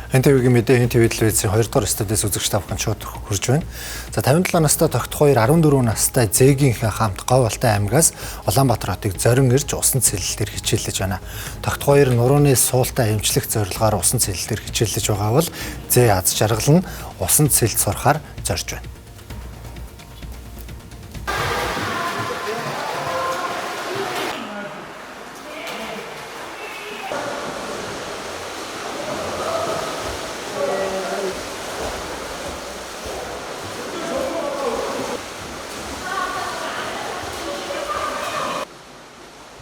НТВ-ийн мэдээ НТВ телевизийн 2 дугаар студиэс үзэгч тавхан шууд хурж байна. За 57 настай тогтох 14 настай зээгийнхээ хамт Говьалтай аймгаас Улаанбаатар хотыг зорин ирж усан цэлэлтээр хичээллэж байна. Тогтох 2 нурууны суултаа эмчлэх зорилгоор усан цэлэлтээр хичээллэж байгаа бол зээ аз жаргал нь усан цэлд сурахаар зорж байна.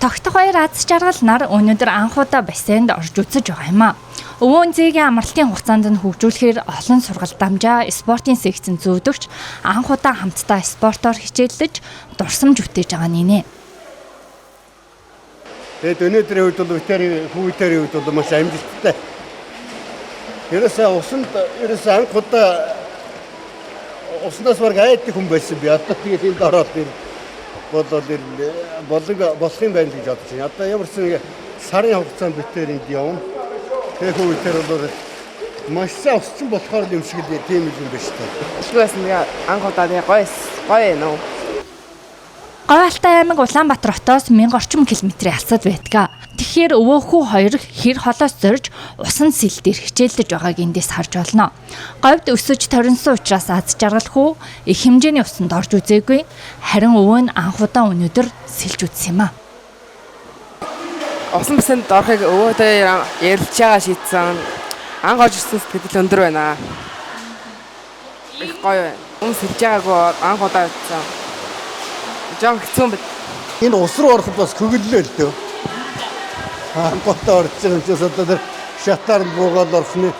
Тогтох 2 аз жаргал нар өнөөдөр анхудаа бассейнд орж үзэж байгаа юм а. Өвөө зээгийн амралтын хугацаанд нь хөгжүүлэхээр олон сургалт дамжаа спортын секцэн зөөдөгч анхудаа хамтдаа спортоор хичээллэж дурсамж бүтээж байгаа нэ. Тэгээд өнөөдрийн үед бол хүүхдийн үед бол маш амжилттай. Ерөөсөө анхудаа уснаас бараг айддаг хүн байсан би. Одоо тэгээд энд ороод болох юм байна гэж бодож байна. Одоо ямар ч нэг сарын хугацаанд битээр энд явна. Тэгээд хүүхдээр бол маш сайн усчин болохоор юм шиг л тийм юм байна шүү дээ. Шүгээс нэг анхудаа гоё нөө. Говьалтай аймаг Улаанбаатар хотоос 1000 орчим километрийн алсад байдаг. Тэгэхээр өвөөхүү хоёр хэр холоос зорж усан сэлдээр хичээлдэж байгааг эндээс харж болно. Говьд өсөж торинсон учраас аз жаргал хүү их хэмжээний усанд орж үзээгүй. Харин өвөө нь анхудаа өнөөдөр сэлж үзсэн юм а. Усан бассейнд орохыг өвөөтэй ярилж байгаа шийдсэн. Анх орж ирсэн сэтгэл өндөр байна. Их гоё байна. Сэлж байгаагүй анхудаа үзсэн. Жон хэцүү байд. Энэ ус руу ороход бас хөглөлөө л дээ. Анхудаа орж байгаа юм чи одоо тэр шатаар буугаад орохны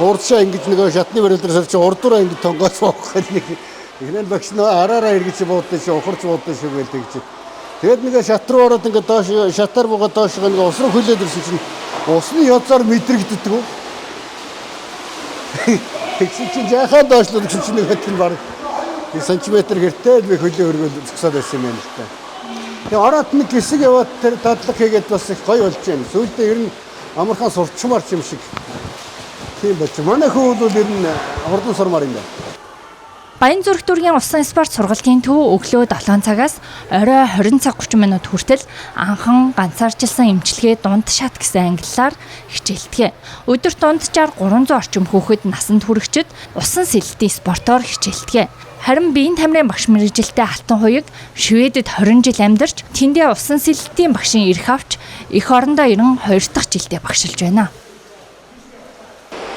урдшаа ингэж нэг шатны барил дээр сарч урдураа ингэ тонгоос боох нэг ихнэн багш нөө араараа эргэж буудсан шиг ухарч буудсан шиг байл тэгж. Тэгэд нэг шат руу ороод ингэ доош шатаар буугаад доош нэг ус руу хөлөөд ирсэн чинь усны язаар мэдрэгддэг үү? Тэгсэн чинь яхаа доошлоод чинь нэг хэдэн баг 1 см гэртээ би хөлөө өргөөл зогсоод байсан юм байна л та. Тэгээ ороод нэг хэсэг яваад тэр дадлаг хийгээд бас их гоё болж байна. Сүүлдээ ер нь амархан сурчмаар юм шиг тийм болж. Манай хүү бол ер нь хурдан сурмаар юм байна. Баянзүрх дүүргийн усан спорт сургалтын төв өглөө 7 цагаас орой 20 цаг 30 минут хүртэл анхан ганцаарчилсан эмчилгээ дунд шат гэсэн ангиллаар хичээлдэг. Өдөрт дунджаар 300 орчим хүүхэд насанд хүрэгчид усан сэлэлтийн спортоор хичээлдэг. Харин биеийн тамирын багш мэргэжилтэй Алтан хуйг Шведэд 20 жил амьдарч тэндээ усан сэлэлтийн багшийн эрх авч эх орондоо 92 дахь жилдээ багшилж байна.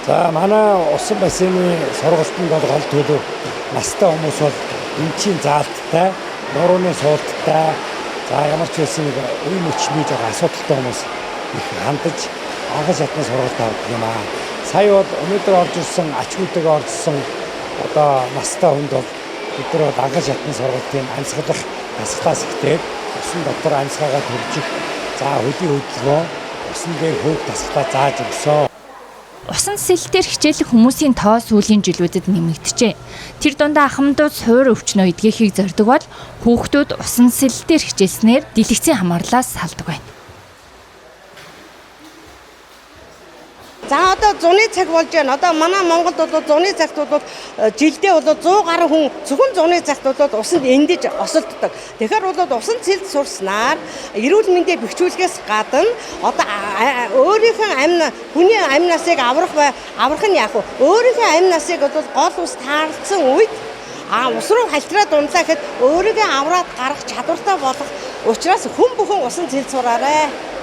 За манай усан бассейны сургалтанд бол гол төлөв настай хүмүүс бол эмчийн заалттай, нурууны суулттай, за ямар ч байсан нэг үе мөчмий жоо асуудалтай хүмүүс их хандаж анхан шатны сургалт авдаг юм аа. Сая бол өнөөдөр орж ирсэн ачгүйтэйг оржсон одоо настай хүнд бол бид нар анхан шатны сургалтын амьсгалах насглаас ихтэй усан дотор амьсгаагаа төржих, за хөдий хөдөлгөөн, усан дээр хөвг тасглаа зааж өгсөн. Усан сэлэлтээр хичээлэх хүмүүсийн тоо сүүлийн жилүүдэд нэмэгдэжээ. Тэр дундаа ахмадууд суур өвчнөө эдгэхийг зорддог бол хүүхдүүд усан сэлэлтээр хичээлснээр дэлгэцийн хамаарлаас салдаг байна. За одоо зуны цаг болж байна. Одоо манай Монголд бол зуны цагт бол жилдээ бол 100 гаруй хүн зөвхөн зуны цагт бол усанд эндэж осолддог. Тэгэхээр бол усан цэлд сурснаар эрүүл мэндийг бэхжүүлэхээс гадна одоо өөрийнхөө хүний амь насыг аврах нь яг уу өөрийнхөө амь насыг бол гол ус таарлцсан үед ус руу халтраад унлаа гэхэд өөрийгөө авраад гарах чадвартай болох учраас хүн бүхэн усан цэлд сураарай.